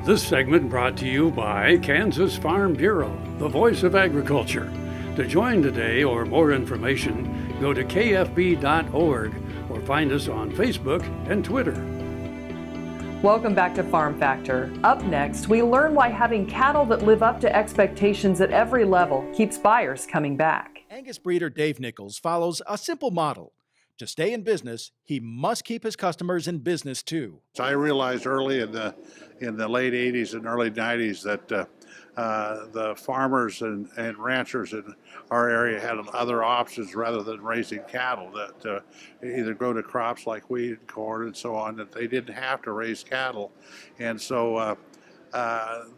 This segment brought to you by Kansas Farm Bureau, the voice of agriculture. To join today or more information, go to kfb.org or find us on Facebook and Twitter. Welcome back to Farm Factor. Up next, we learn why having cattle that live up to expectations at every level keeps buyers coming back. Angus breeder Dave Nichols follows a simple model. To stay in business, he must keep his customers in business too. So I realized early in the late 80s and early 90s that the farmers and ranchers in our area had other options rather than raising cattle, that either grow to crops like wheat and corn and so on, that they didn't have to raise cattle. And so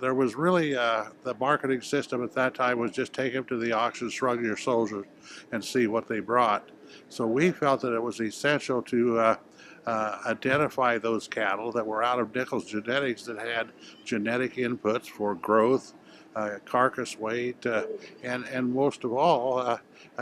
there was really the marketing system at that time was just take them to the auction, shrug your shoulders, and see what they brought. So we felt that it was essential to identify those cattle that were out of Nichols Genetics that had genetic inputs for growth, carcass weight, and most of all,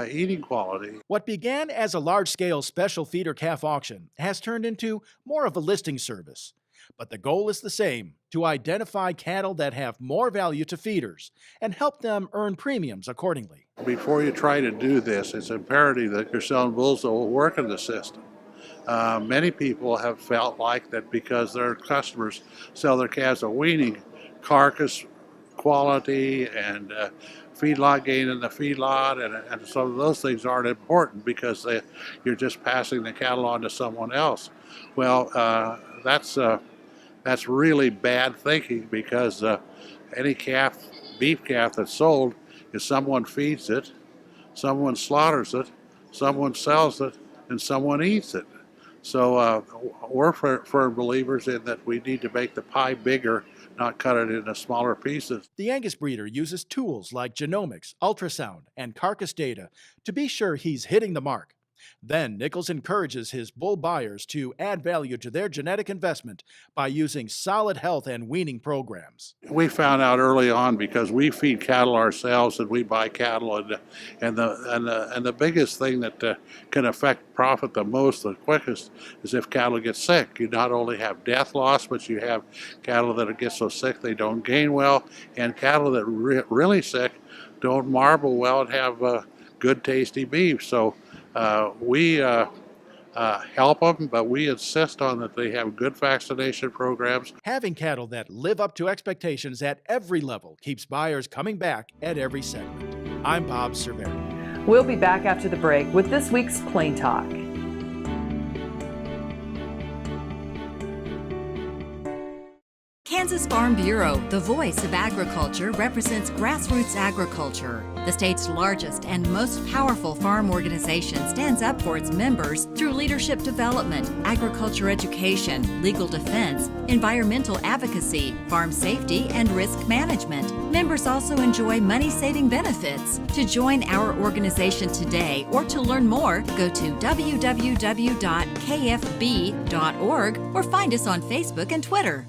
eating quality. What began as a large-scale special feeder calf auction has turned into more of a listing service. But the goal is the same, to identify cattle that have more value to feeders and help them earn premiums accordingly. Before you try to do this, it's imperative that you're selling bulls that will work in the system. Many people have felt like that because their customers sell their calves at weaning, carcass quality and feedlot gain in the feedlot, and some of those things aren't important because you're just passing the cattle on to someone else. Well, that's really bad thinking, because any beef calf that's sold is someone feeds it, someone slaughters it, someone sells it, and someone eats it. So we're firm believers in that we need to make the pie bigger, not cut it into smaller pieces. The Angus breeder uses tools like genomics, ultrasound, and carcass data to be sure he's hitting the mark. Then Nichols encourages his bull buyers to add value to their genetic investment by using solid health and weaning programs. We found out early on, because we feed cattle ourselves and we buy cattle, and the biggest thing that can affect profit the most, the quickest, is if cattle get sick. You not only have death loss, but you have cattle that get so sick they don't gain well, and cattle that really sick don't marble well and have good tasty beef. So we help them, but we insist on that they have good vaccination programs. Having cattle that live up to expectations at every level keeps buyers coming back at every segment. I'm Bob Cervera. We'll be back after the break with this week's Plain Talk. Kansas Farm Bureau, the voice of agriculture, represents grassroots agriculture. The state's largest and most powerful farm organization stands up for its members through leadership development, agriculture education, legal defense, environmental advocacy, farm safety, and risk management. Members also enjoy money-saving benefits. To join our organization today or to learn more, go to www.kfb.org or find us on Facebook and Twitter.